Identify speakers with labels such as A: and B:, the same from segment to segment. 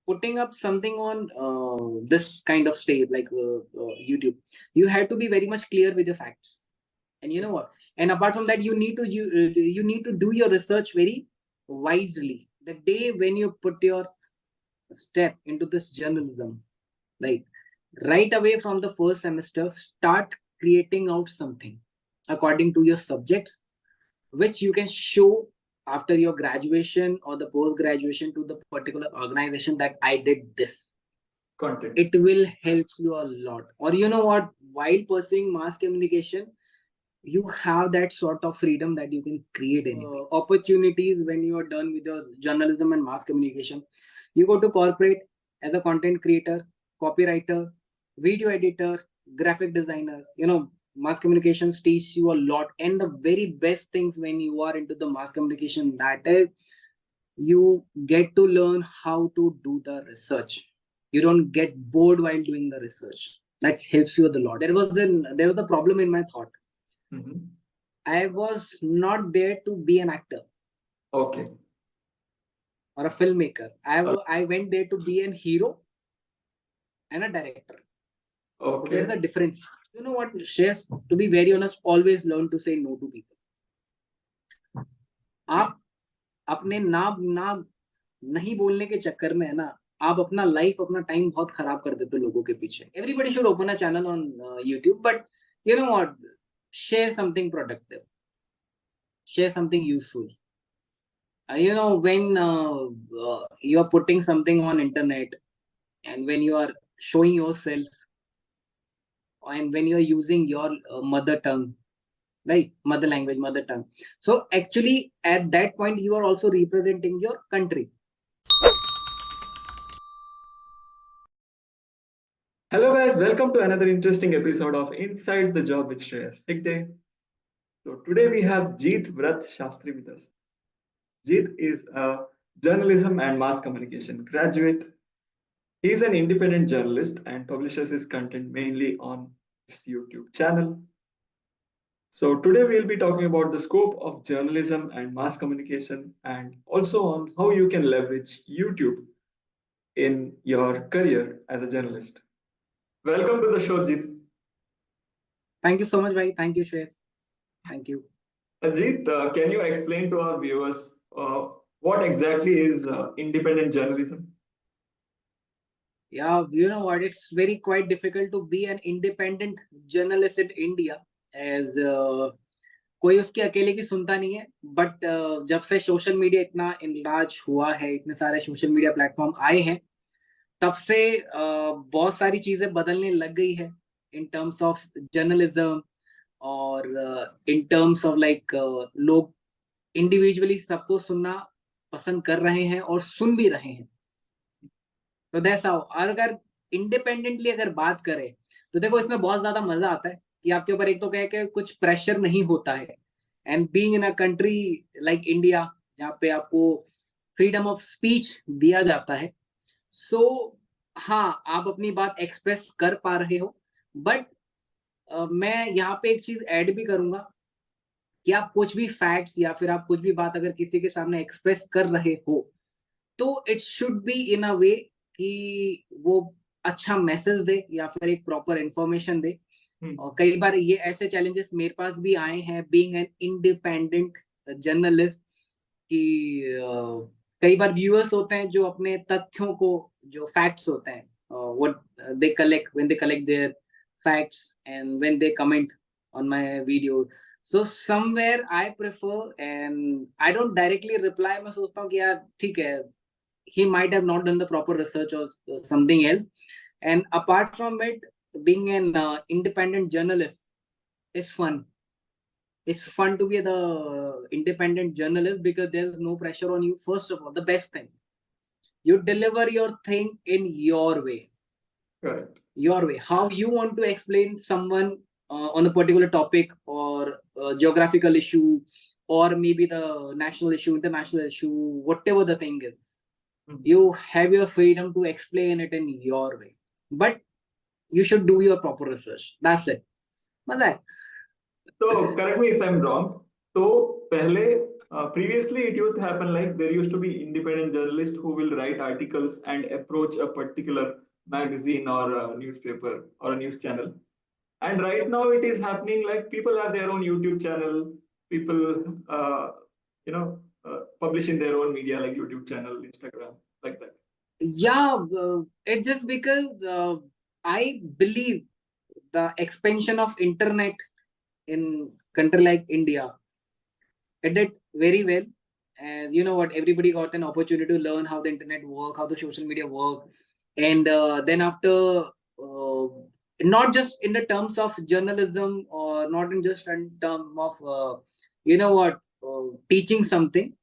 A: putting up something on this kind of stage like YouTube, you have to be very much clear with your facts. And you know what? And apart from that, you need to do your research very wisely. The day when you put your step into this journalism, like right away from the first semester, start creating out something according to your subjects, which you can show after your graduation or the post graduation to the particular organization that I did this
B: Content.
A: it will help you a lot. Or you know what, while pursuing mass communication, you have that sort of freedom that you can create anything. Opportunities when you are done with your journalism and mass communication, you go to corporate as a content creator, copywriter, video editor, graphic designer. Mass communications teach you a lot. And the very best things when you are into the mass communication, that is, you get to learn how to do the research. You don't get bored while doing the research. That helps you a lot. There was a problem in my thought.
B: Mm-hmm.
A: I was not there to be an actor.
B: Okay.
A: Or a filmmaker. I went there to be a hero and a director.
B: Okay.
A: There's a difference. You know what, Shreyas, to be very honest, always learn to say no to people. आप अपने ना नहीं बोलने के चक्कर में है ना, आप अपना लाइफ, अपना टाइम बहुत खराब कर देते हो लोगों के पीछे. Everybody should open a channel on YouTube, but you know what, share something productive, share something useful. When you are putting something on internet, and when you are showing yourself, and when you are using your mother tongue, right, mother language, mother tongue, so actually at that point you are also representing your country.
B: Hello guys, welcome to another interesting episode of Inside the Job with Shreyas Hegde. So today we have Jeetvrat Shastri with us. Jeet is a journalism and mass communication graduate. He is an independent journalist and publishes his content mainly on his YouTube channel. So today we'll be talking about the scope of journalism and mass communication, and also on how you can leverage YouTube in your career as a journalist. Welcome to the show, Jeet.
A: Thank you so much, bhai. Thank you, Shreyas. Thank you.
B: Jeet, can you explain to our viewers what exactly is independent journalism?
A: Yeah, you know what? It's very quite difficult to be an independent journalist in India, as कोई उसकी अकेले की सुनता नहीं है. But जब से social media इतना इनलार्ज हुआ है, इतने सारे सोशल मीडिया प्लेटफॉर्म आए हैं, तब से बहुत सारी चीजें बदलने लग गई है इन टर्म्स ऑफ जर्नलिज्म, और इन टर्म्स ऑफ लाइक लोग इंडिविजुअली सबको सुनना पसंद कर रहे हैं और सुन भी रहे हैं. तो दैट्स हाउ. और अगर इंडिपेंडेंटली अगर बात करें तो देखो, इसमें बहुत ज्यादा मजा आता है कि आपके ऊपर एक तो कह के कुछ प्रेशर नहीं होता है. And being in a country like India, जहाँ पे आपको फ्रीडम ऑफ स्पीच दिया जाता है, सो हाँ, आप अपनी बात एक्सप्रेस कर पा रहे हो. बट मैं यहाँ पे एक चीज ऐड भी करूंगा कि आप कुछ भी फैक्ट्स या फिर आप कुछ भी बात अगर किसी के सामने एक्सप्रेस कर रहे हो, तो इट शुड बी इन अ वे कि वो अच्छा मैसेज दे या फिर एक प्रॉपर इंफॉर्मेशन दे. और कई बार ये ऐसे चैलेंजेस मेरे पास भी आए हैं बीइंग एन इंडिपेंडेंट जर्नलिस्ट, कि कई बार व्यूअर्स होते हैं जो अपने तथ्यों को, जो फैक्ट्स होते हैं, what they collect when they collect their facts and when they comment on my video. So somewhere I prefer, and I don't directly reply. मैं सोचता हूँ कि यार ठीक है, he might have not done the proper research or something else. And apart from it, being an independent journalist is fun. It's fun to be the independent journalist because there's no pressure on you. First of all, the best thing, you deliver your thing in your way.
B: Correct.
A: Your way, how you want to explain someone on a particular topic or geographical issue, or maybe the national issue, international issue, whatever the thing is. You have your freedom to explain it in your way, but you should do your proper research. That's it.
B: So correct me if I'm wrong. तो पहले Previously, it used to happen like there used to be independent journalists who will write articles and approach a particular magazine or a newspaper or a news channel. And right now, it is happening like people have their own YouTube channel. People, publish in their own media like YouTube channel, Instagram, like that.
A: Yeah, it's just because I believe the expansion of internet in country like India, it did very well. And you know what, everybody got an opportunity to learn how the internet work, how the social media work. And then after, uh, not just in the terms of journalism, or not in just in terms of you know what, teaching something,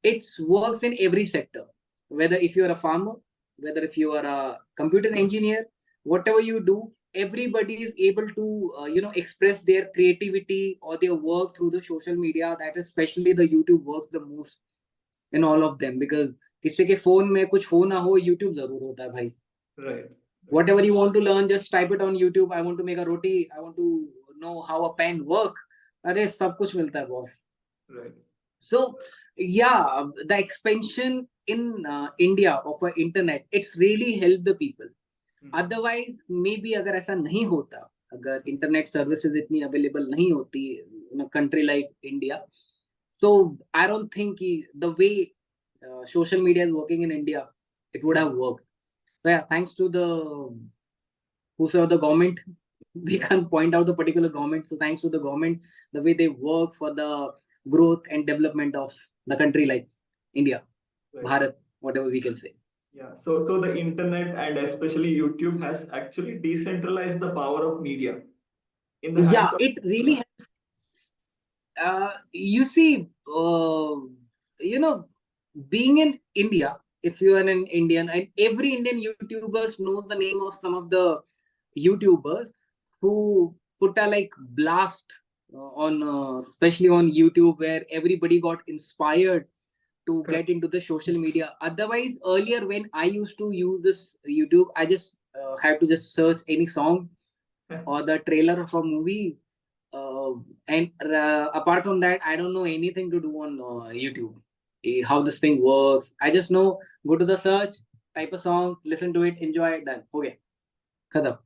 A: it works in every sector. Whether if you are a farmer, whether if you are a computer engineer, whatever you do, everybody is able to express their creativity or their work through the social media. That especially the YouTube works the most in all of them, because किसी के phone में कुछ हो ना हो, YouTube जरूर होता है भाई.
B: Right.
A: Whatever you want to learn, just type it on YouTube. I want to make a roti, I want to know how a pen work. अरे सब कुछ मिलता है boss.
B: Right.
A: So yeah, the expansion in India of internet, it's really helped the people. Otherwise, maybe अगर ऐसा नहीं होता, अगर internet services इतनी available नहीं होती in a country like India, so I don't think the way social media is working in India, it would have worked. So yeah, thanks to the whosoever the government, we can't point out the particular government. So thanks to the government, the way they work for the growth and development of the country like India,
B: Right.
A: Bharat, whatever we can say.
B: Yeah. So the internet and especially YouTube has actually decentralized the power of media in the
A: Yeah,
B: hands of.
A: it really you see, being in India, if you are an Indian, and every Indian YouTubers knows the name of some of the YouTubers who put a like blast on, especially on YouTube, where everybody got inspired to get into the social media. Otherwise, earlier when I used to use this YouTube, I just had to just search any song or the trailer of a movie, uh, and apart from that, I don't know anything to do on YouTube. How this thing works, I just know, go to the search, type a song, listen to it, enjoy it, done. Okay, khadam.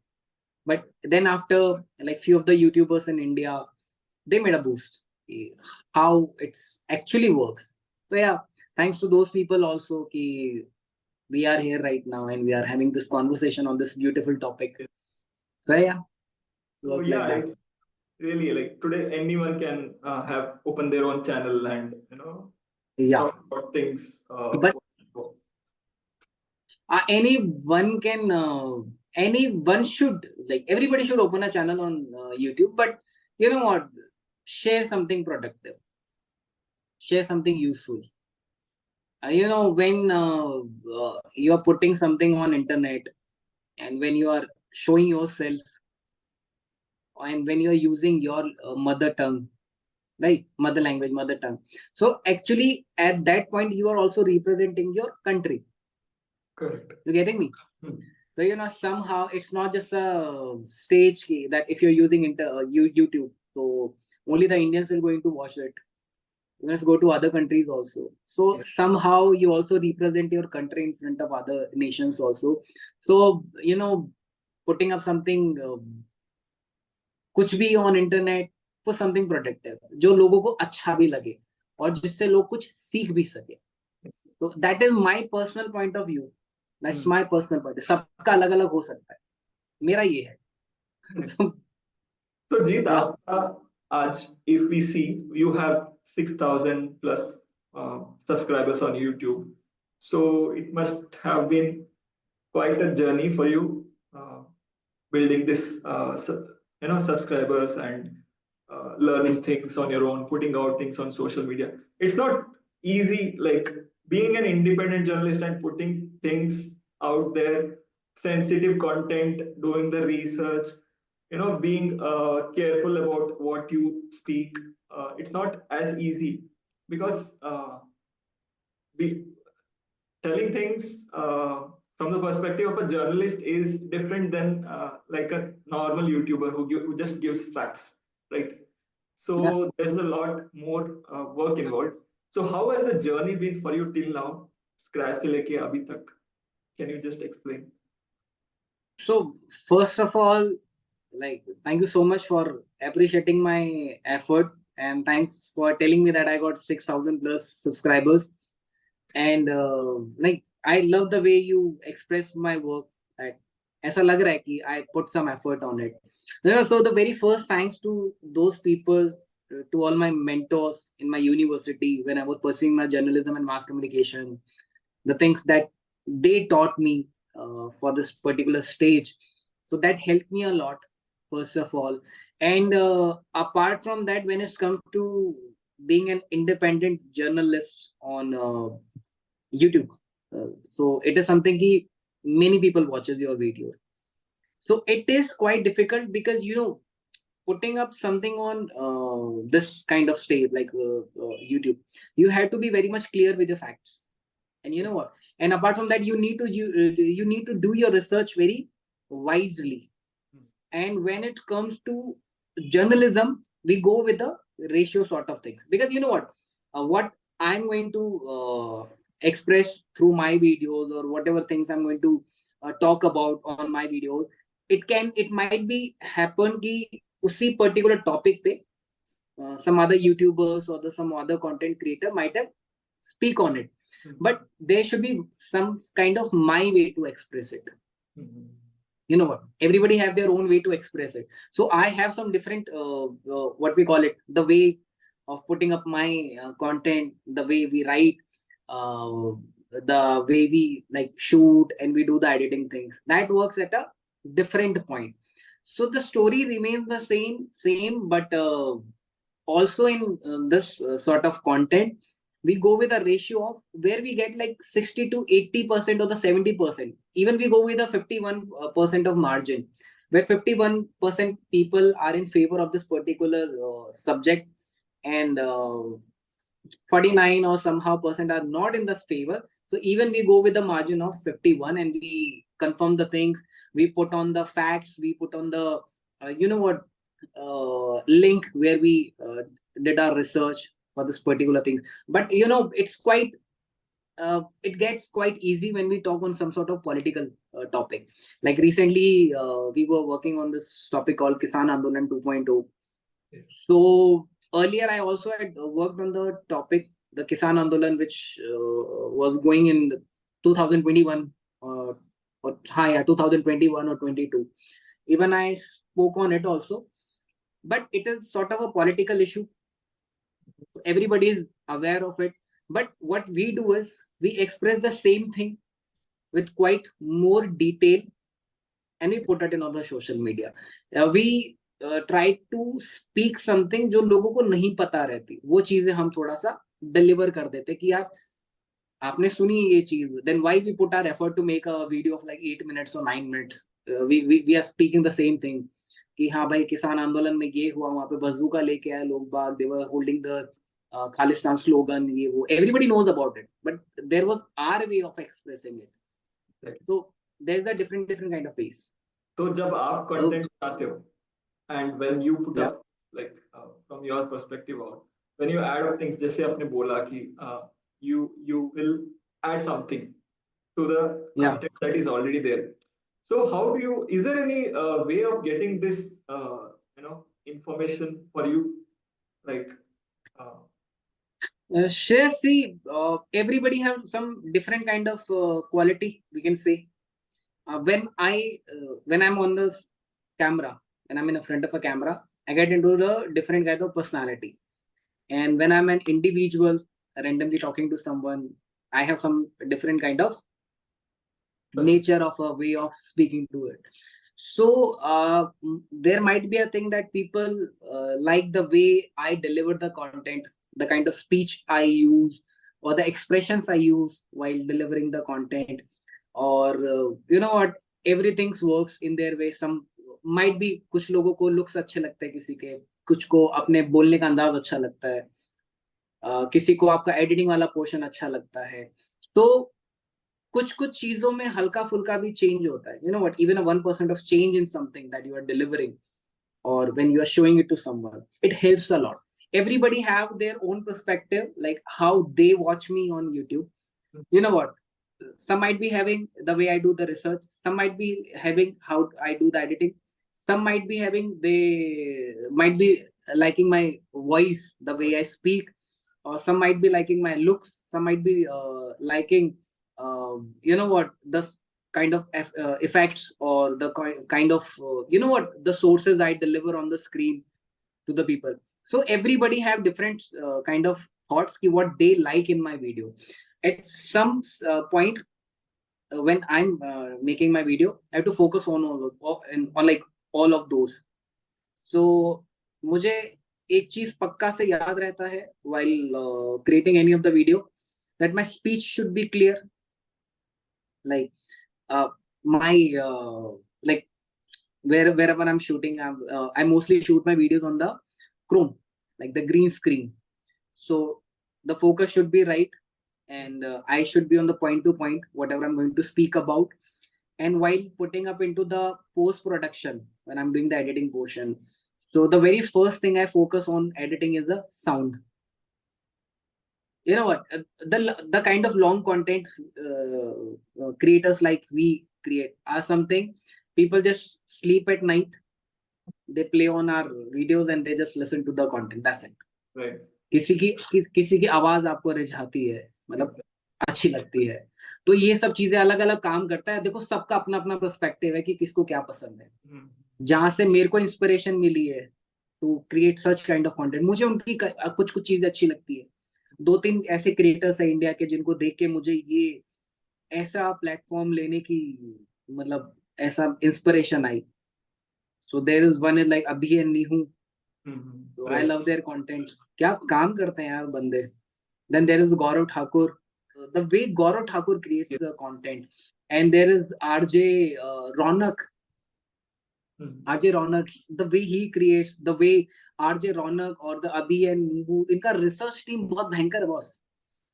A: But then after, like few of the YouTubers in India, they made a boost, how it's actually works. So yeah, thanks to those people also, we are here right now and we are having this conversation on this beautiful topic. So yeah,
B: So
A: works like
B: yeah,
A: that.
B: it's really like today anyone can have open their own channel and
A: Yeah,
B: talk about things.
A: but anyone should, like, everybody should open a channel on YouTube. But you know what, share something productive, share something useful. When you are putting something on internet, and when you are showing yourself, and when you are using your mother tongue, right, mother language, mother tongue, so actually at that point you are also representing your country.
B: Correct.
A: You getting me?
B: Hmm.
A: So somehow it's not just a stage key that if you're using YouTube, so only the Indians will going to watch it. You must go to other countries also. So
B: Yeah.
A: somehow you also represent your country in front of other nations also. So putting up something, कुछ भी on internet, put something protective जो लोगों को अच्छा भी लगे और जिससे लोग कुछ सीख भी सके. So that is my personal point of view. That's my personal point. सबका अलग अलग हो सकता है, मेरा ये है. So,
B: So Jeet,
A: yeah.
B: आज if we see you have 6,000 plus subscribers on YouTube, so it must have been quite a journey for you building this subscribers and learning things on your own, putting out things on social media. It's not easy, like being an independent journalist and putting things out there, sensitive content, doing the research, being careful about what you speak. It's not as easy because be, telling things from the perspective of a journalist is different than like a normal YouTuber who just gives facts, right?
A: Yeah.
B: So there's a lot more work involved. So how has the journey been for you till now? Scratch से लेके अभी तक. Can you just explain?
A: So first of all, like, thank you so much for appreciating my effort, and thanks for telling me that I got 6,000 plus subscribers. And like, I love the way you express my work. That ऐसा लग रहा है कि I put some effort on it. So the very first thanks to those people, to all my mentors in my university when I was pursuing my journalism and mass communication, the things that they taught me for this particular stage. So that helped me a lot, first of all. And apart from that, when it comes to being an independent journalist on YouTube, so it is something ki many people watches your videos. So it is quite difficult because, putting up something on this kind of stage like YouTube, you have to be very much clear with the facts. And you know what? And apart from that, you need to do your research very wisely. And when it comes to journalism, we go with the ratio sort of things, because you know what I'm going to express through my videos, or whatever things I'm going to talk about on my videos, it might be happen ki usi particular topic pe some other YouTubers or some other content creator might have speak on it. But there should be some kind of my way to express it. You know what? Everybody have their own way to express it. So I have some different, what we call it, the way of putting up my content, the way we write, uh, the way we like shoot and we do the editing things. That works at a different point. So the story remains the same, but also in this sort of content, we go with a ratio of where we get like 60 to 80% or the 70%. Even we go with a 51% of margin, where 51% people are in favor of this particular subject, and 49 or somehow percent are not in this favor. So even we go with the margin of 51, and we confirm the things, we put on the facts, we put on the link where we did our research for this particular thing. But it's quite it gets quite easy when we talk on some sort of political topic. Like recently, we were working on this topic called Kisan Andolan 2.0.
B: Yes.
A: So earlier, I also had worked on the topic, the Kisan Andolan, which was going in 2021 or 2021 or 22. Even I spoke on it also, but it is sort of a political issue. Everybody is aware of it. But what we do is we express the same thing with quite more detail, and we put it in on the social media. We try to speak something जो लोगों को नहीं पता रहती, वो चीजें हम थोड़ा सा deliver कर देते कि यार आपने सुनी ये चीज, then why we put our effort to make a video of like 8 minutes or 9 minutes. We are speaking the same thing कि हाँ भाई किसान आंदोलन में ये हुआ, वहां पे बंदूका लेके आए लोग बाग, they were holding the Khalistan slogan, ये वो, everybody knows about it, but there was our way of expressing it.
B: Right.
A: So there's a different kind of ways.
B: तो जब आप content बनाते हो, and when you put
A: Yeah.
B: up like from your perspective out, when you add up things, जैसे आपने बोला कि you will add something to the
A: Yeah.
B: content that is already there. So how do you, is there any way of getting this information for you, like
A: Shreyas, see, everybody have some different kind of quality, we can say. When I'm on the camera, when I'm in front of a camera, I get into the different kind of personality. And when I'm an individual, randomly talking to someone, I have some different kind of nature of a way of speaking to it. So there might be a thing that people like the way I deliver the content, the kind of speech I use, or the expressions I use while delivering the content, or you know what, everything works in their way. Some might be, कुछ लोगों को looks अच्छे लगते हैं किसी के, कुछ को अपने बोलने का अंदाज अच्छा लगता है, किसी को आपका एडिटिंग वाला पोर्शन अच्छा लगता है. तो कुछ चीजों में हल्का फुल्का भी चेंज होता है. You know what, even a 1% of change in something that you are delivering, or when you are showing it to someone, it helps a lot. everybody have their own perspective, like how they watch me on YouTube. You know what? Some might be having the way I do the research. Some might be having how I do the editing. Some might be having, they might be liking my voice, the way I speak, or some might be liking my looks. Some might be liking, you know what, the kind of effects, or the kind of, you know what, the sources I deliver on the screen to the people. So everybody have different kind of thoughts ki what they like in my video. At some point, when I'm making my video, I have to focus on on like all of those. So मुझे एक चीज पक्का से याद रहता है while creating any of the video, that my speech should be clear. Like my like wherever I'm shooting, I mostly shoot my videos on the Chrome, like the green screen. So the focus should be right, and I should be on the point to point whatever I'm going to speak about. And while putting up into the post production, when I'm doing the editing portion, so the very first thing I focus on editing is the sound. You know what, the kind of long content creators like we create are something, people just sleep at night, they play on our videos and they just listen to the content, that's it.
B: Right.
A: किसी की आवाज आपको रिझाती है, मतलब अच्छी लगती है, तो ये सब चीजें अलग अलग काम करता है. देखो, सबका अपना अपना पर्सपेक्टिव है कि किसको क्या पसंद है. जहां से मेरे को इंस्पिरेशन मिली है to create such kind of content, मुझे उनकी कुछ कुछ चीजें अच्छी लगती है. 2-3 ऐसे क्रिएटर्स है इंडिया के जिनको देख के मुझे ये ऐसा प्लेटफॉर्म लेने की, मतलब ऐसा इंस्पिरेशन आई. So there is one is like अभी एंड नीहू. So I love their content. क्या काम करते हैं यार बंदे. Then there is Gaurav Thakur. The way Gaurav Thakur creates the content, and there is RJ Ronak. RJ Ronak, the way he creates, the way RJ Ronak or the Abhi and Nihu, इनका research team बहुत भयंकर है boss.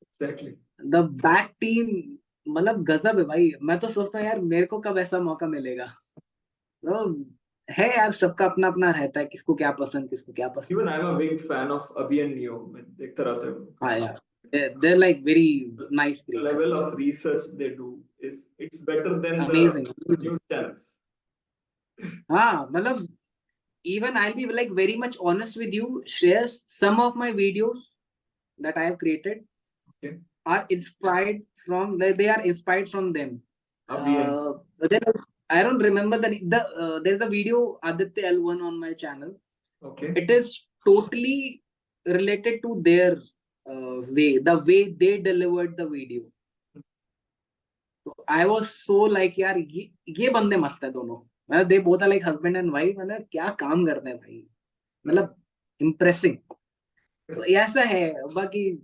B: Exactly.
A: The back team, मतलब गजब है भाई. मैं तो सोचता हूँ यार मेरे को कब ऐसा मौका मिलेगा. तो है यार, सबका अपना अपना रहता है, किसको क्या पसंद, किसको क्या पसंद.
B: Even I'm a big fan of Abhi and Neo. मैं देखता रहता हूँ.
A: हाँ यार, they're like very nice
B: The
A: creators.
B: level of research they do it's better than
A: Amazing.
B: the news channels.
A: हाँ, मतलब even I'll be like very much honest with you, Shreyas, some of my videos that I have created
B: Okay.
A: are inspired from, they are inspired from them.
B: Abhi and
A: Then I don't remember there's a video Aditya L1 on my channel.
B: okay.
A: It is totally related to their way, the way they delivered the video. So I was so like यार ये बंदे मस्त है दोनों. मतलब they both are like husband and wife. मतलब क्या काम करते हैं भाई, मतलब impressive. तो ऐसा है. बाकी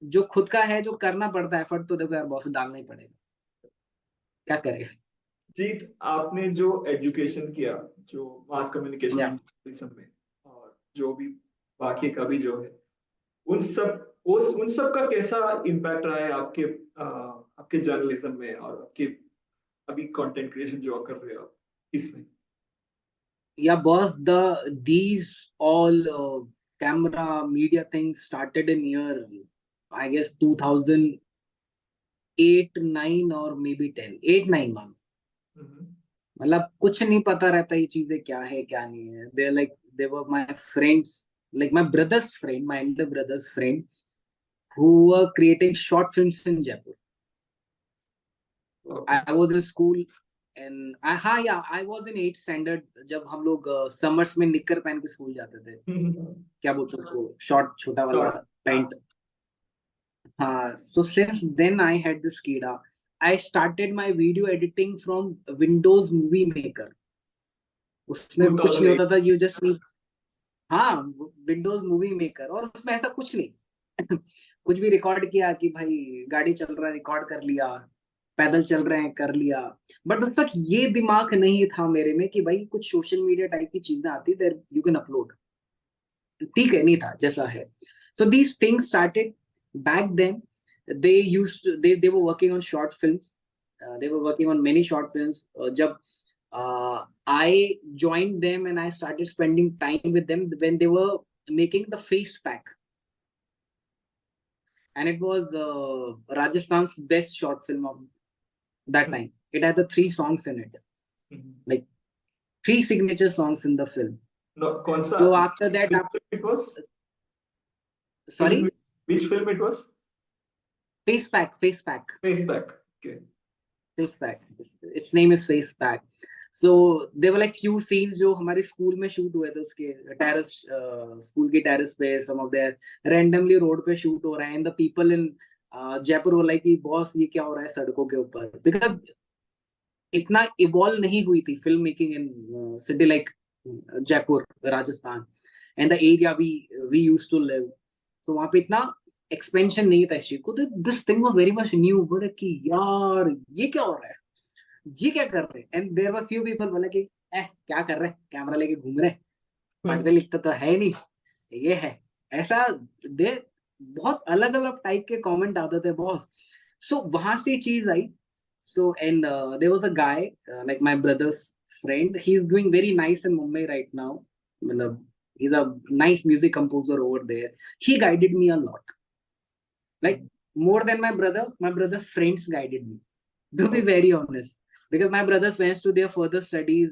A: जो खुद का है, जो करना पड़ता है एफर्ट, तो देखो यार बॉस डालना ही पड़ेगा, क्या करें.
B: जीत, आपने जो एजुकेशन किया, जो मास कम्युनिकेशन में, और जो भी बाकी का भी जो है, उन सब का कैसा इम्पैक्ट रहा है आपके जर्नलिज्म में और आपके अभी कंटेंट क्रिएशन जो कर रहे हो आप इसमें?
A: Yeah, boss, these all camera media things started in year, I guess 2008, 9 or maybe 10, 8, 9 months. मतलब कुछ नहीं पता रहता ये चीजें क्या है क्या नहीं है. They were my friends, like my brother's friend, my elder brother's friend, who were creating short films in Jaipur.
B: Okay.
A: I was in school and I was in 8th standard जब हम लोग समर्स में निक्कर पहन के school जाते थे. क्या बोलते हैं उसको, शॉर्ट छोटा वाला पैंट. हाँ, so since then I had this kida. I started my video editing from Windows Movie Maker. उसमें कुछ नहीं होता था, you just need, हाँ, Windows Movie Maker, और उसमें ऐसा कुछ नहीं. कुछ भी रिकॉर्ड किया कि भाई गाड़ी चल रहा है रिकॉर्ड कर लिया, पैदल चल रहे हैं कर लिया. बट उस वक्त ये दिमाग नहीं था मेरे में कि भाई कुछ सोशल मीडिया टाइप की चीजें आती देयर यू कैन अपलोड. ठीक है, नहीं था जैसा है. So these things started back then. they were working on short films. They were working on many short films. जब I joined them and I started spending time with them when they were making the face pack, and it was Rajasthan's best short film of that time. It had the 3 songs in it, like 3 signature songs in the film.
B: No, Konsa,
A: So after that,
B: which film it was?
A: sorry,
B: Which film it was?
A: face pack, face pack.
B: Face Back. Okay.
A: Face pack. Its name is face pack. So there were like few scenes जो हमारे school में shoot हुए थे, उसके terrace, school की terrace पे, some of their randomly road पे shoot हो रहे हैं, and the people in Jaipur वो लाइक कि बॉस ये क्या हो रहा है सड़कों के ऊपर, बिकॉज इतना इवॉल्व नहीं हुई थी film making in city like Jaipur, Rajasthan, and the area we used to live. So वहां पे इतना एक्सपेंशन नहीं था इस चीज को, तो this thing was very much new. बोले कि यार ये क्या हो रहा है, ये क्या कर रहे हैं, and there were few people बोले कि क्या कर रहे हैं, कैमरा लेके घूम रहे हैं, पढ़ते लिखते तो है नहीं, ये है ऐसा. दे बहुत अलग अलग टाइप के कमेंट आते थे बहुत. सो वहां से चीज आई. So and there was a guy like my brother's friend. He's doing very nice in Mumbai right now. Matlab, he's a nice music composer over there. He guided me a lot. Like more than my brother, my brother's friends guided me. To be very honest, because my brothers went to their further studies,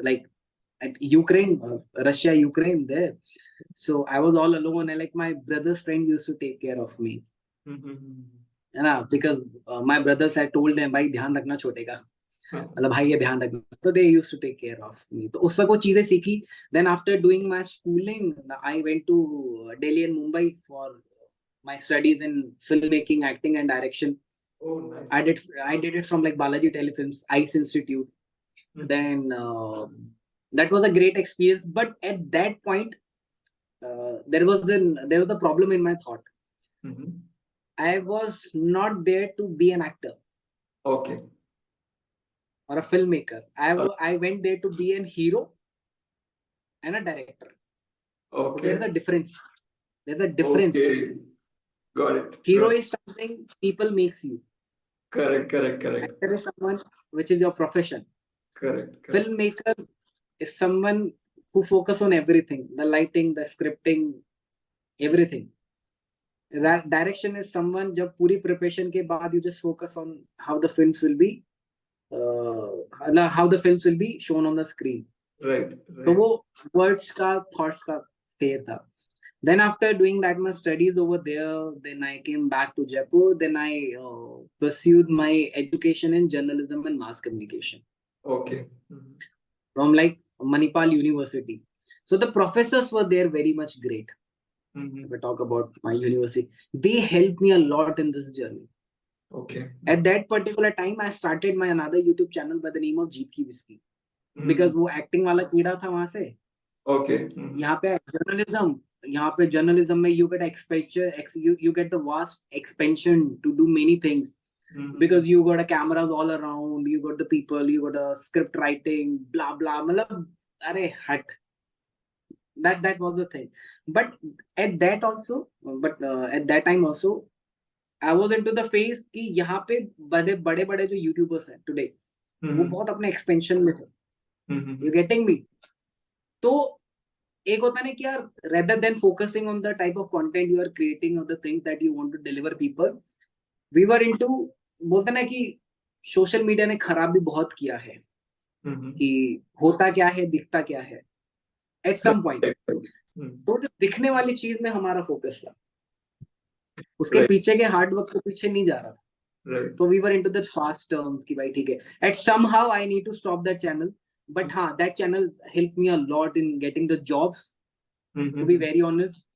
A: like at Ukraine, Russia, Ukraine there. So I was all alone, and like my brother's friend used to take care of me. है ना, because my brothers had told them भाई ध्यान रखना छोटे का, मतलब भाई ये ध्यान रखना, तो they used to take care of me. तो उस वक्त वो चीजें सीखी. Then after doing my schooling I went to Delhi and Mumbai for my studies in film making, acting and direction.
B: Oh, nice.
A: I did it from like Balaji Telefilms, ICE Institute. Then that was a great experience, but at that point there was a problem in my thought. I was not there to be an actor.
B: Okay.
A: Or a filmmaker. I went there to be an hero and a director.
B: Okay.
A: So there's a difference. There's a difference.
B: Okay. Got it.
A: Hero is something people makes you.
B: Correct.
A: Actor is someone which is your profession.
B: Correct.
A: Filmmaker is someone who focus on everything, the lighting, the scripting, everything. Direction is someone जब पूरी preparation के बाद you just focus on how the films will be shown on the screen.
B: Right.
A: So वो words का thoughts का फेर था. Then after doing that much studies over there, then I came back to Jaipur. Then I pursued my education in journalism and mass communication.
B: Okay.
A: From like Manipal University. So the professors were there very much great. If I talk about my university, they helped me a lot in this journey.
B: Okay.
A: At that particular time, I started my another YouTube channel by the name of Jeet की Whiskey, because वो acting वाला कीड़ा था वहां से.
B: Okay.
A: यहाँ पे journalism में you get exposure, you get the vast expansion to do many things. Because you got a cameras all around, you got the people, you got a script writing, blah blah. मतलब अरे हट. That was the thing. But at that time also I was into the phase कि यहाँ पे बड़े जो YouTubers हैं today, वो बहुत अपने expansion में थे. You getting me? तो एक होता है ना कि यार, rather than focusing on the type of content you are creating or the things that you want to deliver people, we were into, बोलते ना कि सोशल मीडिया ने खराब भी बहुत किया है कि होता क्या है दिखता क्या है. At some point, तो जो दिखने वाली चीज में हमारा फोकस था, उसके पीछे के हार्ड वर्क के पीछे नहीं जा रहा. So we were into the fast terms कि भाई ठीक है. At somehow I need to stop that channel, but हाँ, that channel helped me a lot in getting the jobs. To be very honest,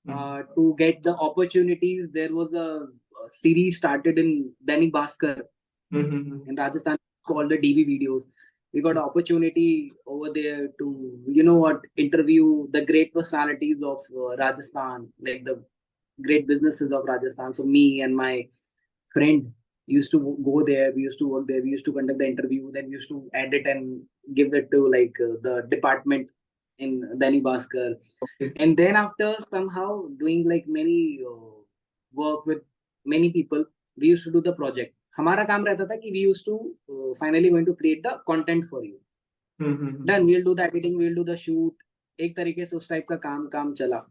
A: to get the opportunities, there was a series started in Dainik Bhaskar in Rajasthan called the DB videos. We got an opportunity over there to, interview the great personalities of Rajasthan, like the great businesses of Rajasthan. So me and my friend used to go there. We used to work there. We used to conduct the interview. Then we used to edit and give it to like the department in Dainik Bhaskar. Okay. And then after somehow doing like many work with many people, we used to do the project. हमारा काम रहता था कि we used to finally going to create the content for you. Then we'll do the editing, we'll do the shoot, एक तरीके से उस type का काम चला.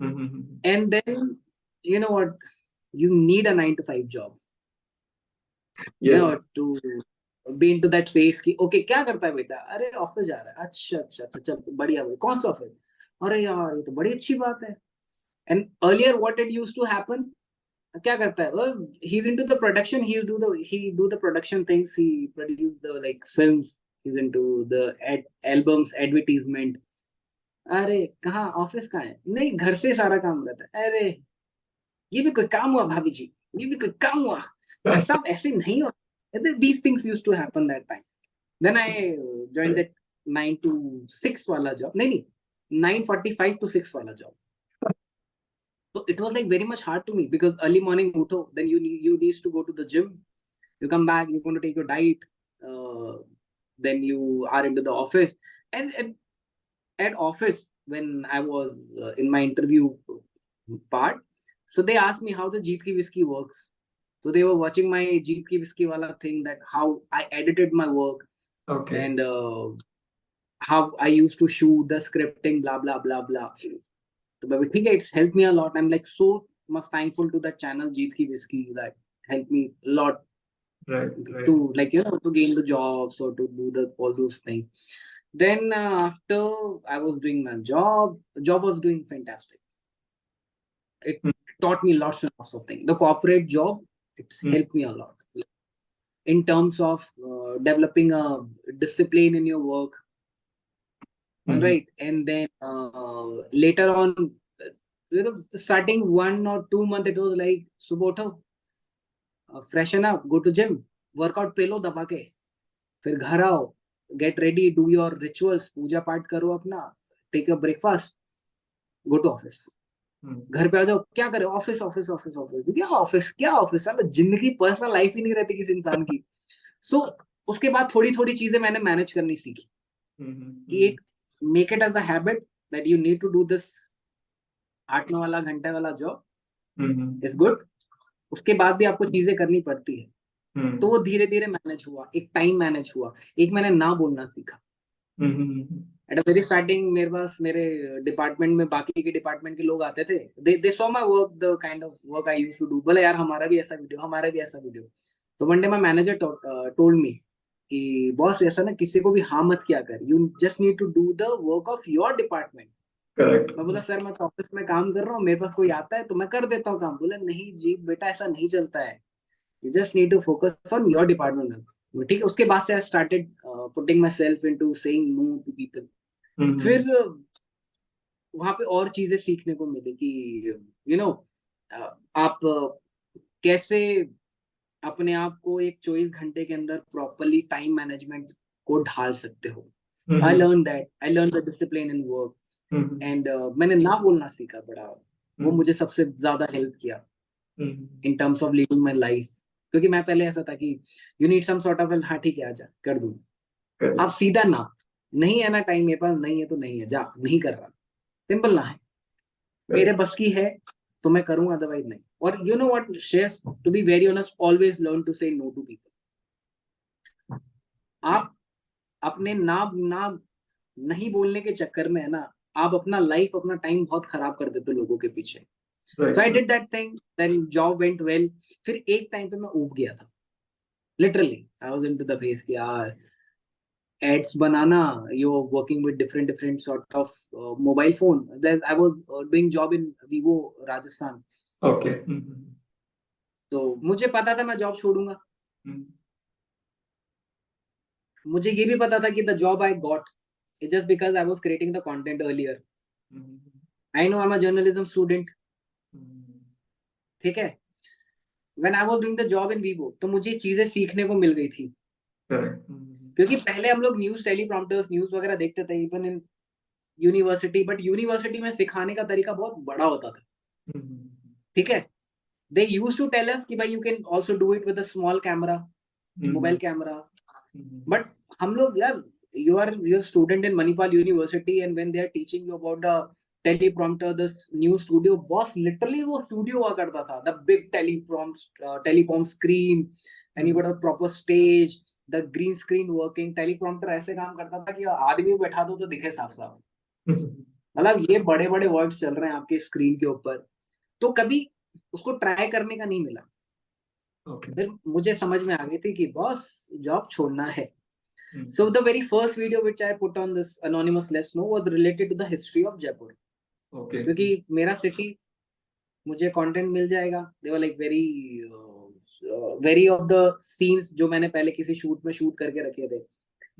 B: Mm-hmm.
A: And then, you know what, you need a 9 to 5 job,
B: Yes.
A: to be into that phase की okay क्या करता है बेटा, अरे ऑफिस जा रहा है, अच्छा अच्छा अच्छा चल बढ़िया भाई, कौन सा ऑफिस, अरे यार ये तो बड़ी अच्छी बात है. And earlier what it used to happen, क्या करता है, he is into the production, he do the production things, he produce the like films, he's into the albums, advertisement. अरे कहाँ ऑफिस कहाँ है, नहीं घर से सारा काम रहता है. अरे ये भी कोई काम हुआ भाभी जी, ये भी कोई काम हुआ भाई साहब, ऐसे नहीं हो. These things used to happen that time. Then I joined that 9 to 6 वाला job, नहीं 9:45 to 6 वाला job. So it was like very much hard to me because early morning उठो, then you need to go to the gym, you come back, you're going to take your diet, then you are into the office. And at office, when I was in my interview part, so they asked me how the Jeet Ki Whiskey works. So they were watching my Jeet Ki Whiskey wala thing, that how I edited my work.
B: Okay.
A: And how I used to shoot the scripting, blah blah blah blah. So but ठीक है, it's helped me a lot. I'm like so much thankful to that channel Jeet Ki Whiskey, that helped me a lot.
B: Right.
A: To like to gain the jobs or to do the all those things. Then after I was doing my job was doing fantastic. It taught me lots and lots of things. The corporate job, it's helped me a lot in terms of developing a discipline in your work. Right. And then later on, starting 1 or 2 months, it was like सुबह उठो, freshen up, go to gym, workout पे लो दबा के, फिर घर आओ, get ready, do your rituals, पूजा पाठ करो अपना, take your breakfast, go to office. घर पे आ जाओ, क्या करे, ऑफिस ऑफिस ऑफिस ऑफिस, क्या ऑफिस वाला, जिंदगी पर्सनल लाइफ ही नहीं रहती किसी इंसान की. सो उसके बाद थोड़ी थोड़ी चीजें मैंने मैनेज करनी सीखी कि एक make it as a habit that you need to do this 8-9 वाला घंटे वाला जॉब इज गुड. उसके बाद भी आपको चीजें करनी पड़ती है. तो वो धीरे धीरे मैनेज हुआ, एक टाइम मैनेज हुआ, एक मैंने ना बोलना सीखा. एट अ वेरी स्टार्टिंग मेरे पास, मेरे डिपार्टमेंट में बाकी के डिपार्टमेंट के लोग आते थे, they saw my work, the kind of work I used to do, बोले यार हमारा भी ऐसा वीडियो, हमारा भी ऐसा वीडियो. तो one day my manager told me कि बॉस ऐसा ना किसी को भी हाँ मत किया कर, you just need to do the work of your department. मैं बोला सर मैं तो ऑफिस में काम कर रहा हूँ, मेरे पास कोई आता है तो मैं कर देता हूँ काम. बोला नहीं जीत बेटा, ऐसा नहीं चलता है, you just need to focus on your department. ठीक है, उसके बाद से I started putting myself into saying no to people. फिर वहां पे और चीजें सीखने को मिली कि आप कैसे अपने आप को एक 24 घंटे के अंदर प्रॉपरली टाइम मैनेजमेंट को ढाल सकते हो. I learned the discipline in work. And मैंने ना बोलना सीखा बड़ा. वो मुझे सबसे ज्यादा हेल्प किया in terms of living my life. क्योंकि मैं पहले ऐसा था कि you need some sort of, हाँ ठीक है आजा कर दूं. आप सीधा ना, नहीं है ना टाइम मेरे पास, नहीं है तो नहीं है, जा, नहीं कर रहा, सिंपल ना है. मेरे बस की है तो मैं करूंगा, अदरवाइज नहीं. और you know what Shreyas, to be very honest, always learn to say no to people. आप अपने ना नहीं बोलने के चक्कर में है ना, आप अपना लाइफ, अपना टाइम बहुत खराब कर देते हो लोगों के पीछे. So I did that thing, then job went well. फिर एक टाइम पे मैं ऊब गया था, literally I was into the phase कि यार ads banana, you're working with different sort of mobile phone. I was doing job in Vivo Rajasthan.
B: Okay.
A: तो मुझे पता था मैं जॉब छोड़ूंगा. मुझे ये भी पता था कि the job I got is just because I was creating the content earlier. I know I'm a journalism student. ठीक है, when I was doing the job in Vivo, तो मुझे चीजें सीखने को मिल गई थी. क्योंकि पहले हम लोग न्यूज टेलीप्रॉम्प्टर्स, न्यूज वगैरह देखते थे even in university, but university में सिखाने का तरीका बहुत बड़ा होता था. ठीक है, they used to tell us कि भाई you can also do it with a small camera, mobile camera. But हम लोग यार, you are student in Manipal University, and when they are teaching you about the teleprompter, the new studio, boss, literally वो studio हुआ करता था, the big teleprom screen, and you got a proper stage, the green screen working. teleprompter ऐसे काम करता था कि आदमी बैठा दो तो दिखे साफ साफ. मतलब ये बड़े बड़े वर्ड्स चल रहे हैं आपके स्क्रीन के ऊपर, तो कभी उसको ट्राई करने का नहीं मिला।
B: Okay.
A: फिर मुझे समझ में आ गई थी कि बॉस जॉब छोड़ना है।
B: Hmm.
A: So the very first video which I put on this anonymous list no was related to the history of Jaipur,
B: Okay.
A: क्योंकि मेरा सिटी, मुझे कंटेंट मिल जाएगा। They were like very of the scenes जो मैंने पहले किसी shoot में शूट करके रखे थे,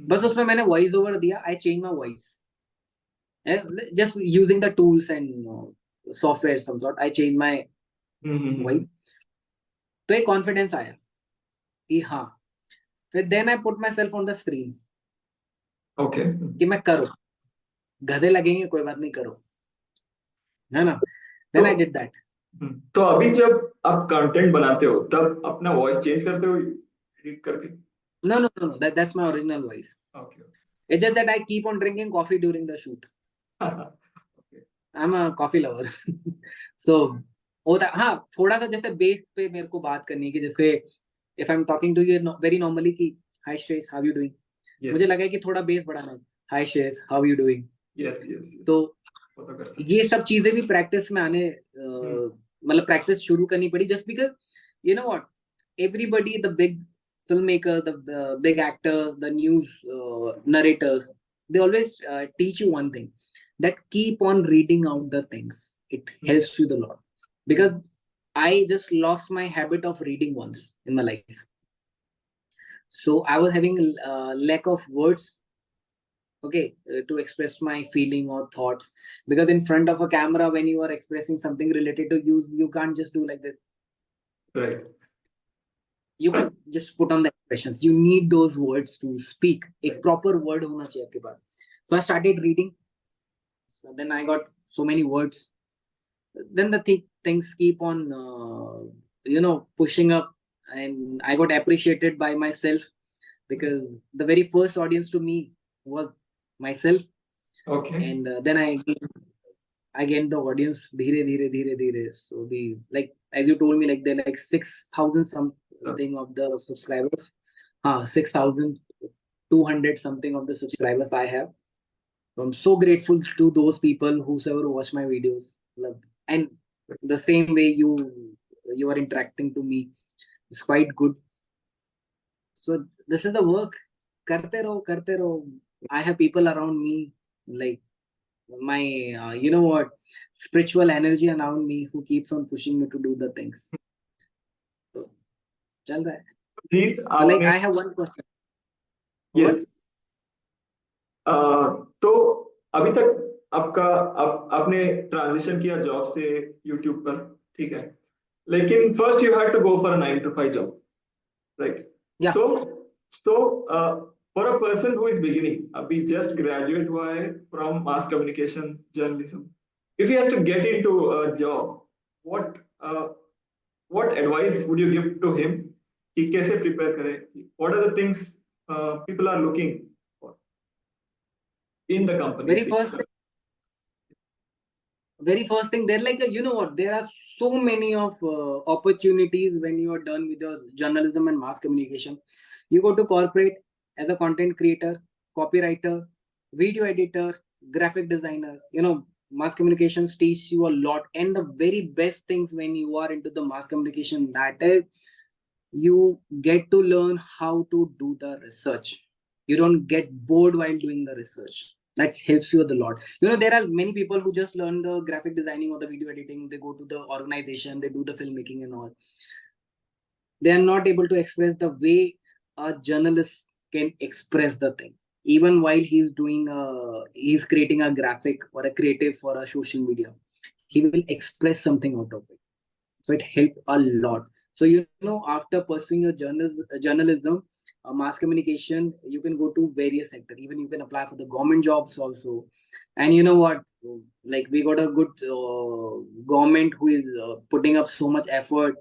A: बस उसमें मैंने वॉइस ओवर दिया। I change my voice just using the tools and software some sort, I changed my voice। तो एक कॉन्फिडेंस आया कि हाँ, फिर then I put myself on the screen.
B: Okay.
A: कि मैं करो, गधे लगेंगे कोई बात नहीं, करो, है ना।
B: तो
A: देन आई डिड दैट।
B: तो अभी जब आप कंटेंट बनाते हो तब अपना वॉइस चेंज करते हो एडिट करके?
A: No, that's my original voice।
B: Okay.
A: It's just that I keep on drinking coffee during the shoot।
B: Okay.
A: I'm a coffee lover। So होता, हाँ, थोड़ा सा जैसे बेस पे मेरे को बात करनी है कि जैसे if I'm talking to you very normally कि hi Shreyas, how you doing, मुझे लगा है कि थोड़ा बेस बढ़ाना है, hi Shreyas, how you doing।
B: Yes yes.
A: तो
B: वो तो कर सकते
A: ये सब चीजें भी प्रैक्टिस में आने, मतलब प्रैक्टिस शुरू करनी पड़ी, just because you know what, everybody, the big filmmaker, the big actors, the news narrators, they always teach you one thing, that keep on reading out the things, it helps you a lot, because I just lost my habit of reading once in my life, so I was having lack of words, okay, to express my feeling or thoughts, because in front of a camera when you are expressing something related to you, you can't just do like this,
B: right.
A: you can't just put on the expressions, you need those words to speak, एक proper word होना चाहिए आपके पास। So I started reading, so then I got so many words, then the things keep on pushing up, and I got appreciated by myself, because the very first audience to me was myself,
B: okay.
A: and then I gained the audience धीरे धीरे धीरे धीरे, so the, like as you told me, like they're like 6,000 something of the subscribers, 6,200 something of the subscribers I have, so I'm so grateful to those people whosoever watch my videos, love, and the same way you are interacting to me, it's quite good, so this is the work, करते रहो, I have people around me, like my you know what, spiritual energy around me who keeps on pushing me to do the things, so चल रहा है।
B: जीत
A: So like
B: आपने,
A: I have one question,
B: yes,
A: what,
B: तो अभी तक आपका आपने transition किया जॉब से यूट्यूब पर, ठीक है, लेकिन first you had to go for 9 to 5 job, right?
A: yeah,
B: so so for a person who is beginning, अभी जस्ट ग्रेजुएट हुआ है from mass communication journalism, if he has to get into a job, what what advice would you give to him कि कैसे prepare करे, what are the things people are looking in the
A: very
B: companies
A: first
B: itself?
A: very first thing, they're like you know what, there are so many of opportunities when you are done with your journalism and mass communication. You go to corporate as a content creator, copywriter, video editor, graphic designer, mass communications teach you a lot, and the very best things when you are into the mass communication, that is, you get to learn how to do the research. You don't get bored while doing the research. That helps you a lot. There are many people who just learn the graphic designing or the video editing, they go to the organization, they do the filmmaking and all, they are not able to express the way a journalist can express the thing, even while he's creating a graphic or a creative for a social media, he will express something out of it, so it helped a lot. So after pursuing your journalism, mass communication, you can go to various sectors, even you can apply for the government jobs also. And you know what, like we got a good government who is putting up so much effort,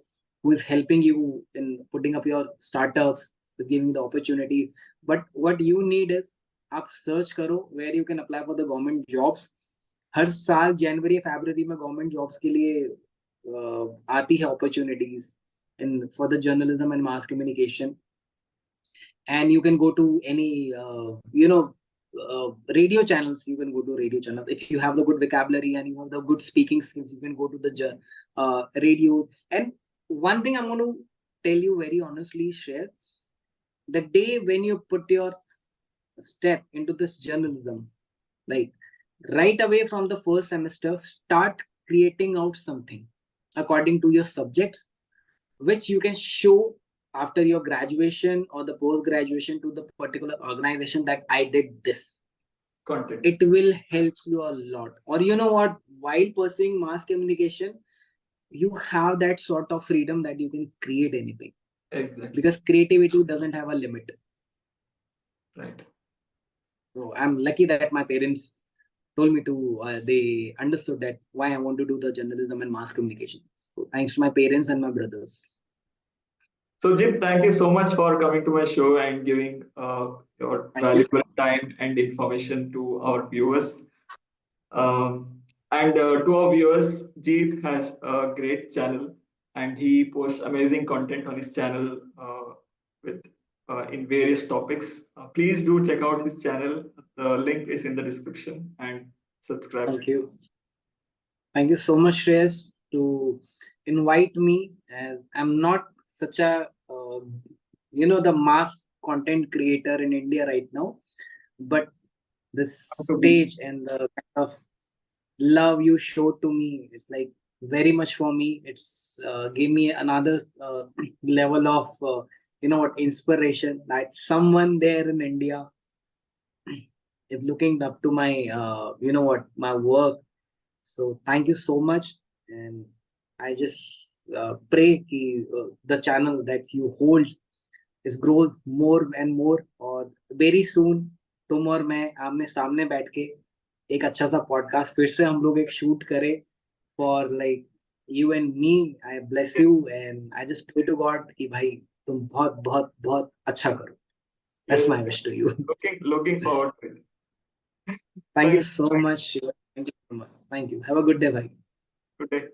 A: who is helping you in putting up your startups, to giving the opportunity. But what you need is, आप search करो where you can apply for the government jobs. हर साल जनवरी फरवरी में government jobs के लिए आती है opportunities in for the journalism and mass communication, and you can go to any radio channels. You can go to radio channels if you have the good vocabulary and you have the good speaking skills. You can go to the radio. And one thing I'm going to tell you very honestly, share the day when you put your step into this journalism, like right away from the first semester, start creating out something according to your subjects, which you can show after your graduation or the post graduation to the particular organization that I did this.
B: Content.
A: It will help you a lot. Or you know what, while pursuing mass communication, you have that sort of freedom that you can create anything.
B: Exactly.
A: Because creativity doesn't have a limit.
B: Right.
A: So I'm lucky that my parents told me to, they understood that why I want to do the journalism and mass communication. So thanks to my parents and my brothers.
B: So, Jim, thank you so much for coming to my show and giving your
A: Thank you.
B: valuable time and information to our viewers. And to our viewers, Jeet has a great channel and he posts amazing content on his channel with in various topics. Please do check out his channel. The link is in the description and subscribe.
A: Thank you. Thank you so much, Shreyas, to invite me. As I'm not such a, the mass content creator in India right now, but the stage and the kind of love you showed to me, it's like very much for me. It's gave me another level of, inspiration that someone there in India is looking up to my, my work. So thank you so much, and I just pray कि the channel that you hold is grow more and more, और very soon तुम और मैं आमने सामने बैठ के एक अच्छा सा पॉडकास्ट फिर से हम लोग एक शूट करें for like you and me. I bless you and I just pray to God कि भाई तुम बहुत बहुत बहुत अच्छा करो. That's
B: Yes,
A: my wish to you.
B: looking forward to it.
A: Thank you
B: Thank
A: so much. Shiva. Thank you so much. Thank you. Have a good day, bhai.
B: Good day.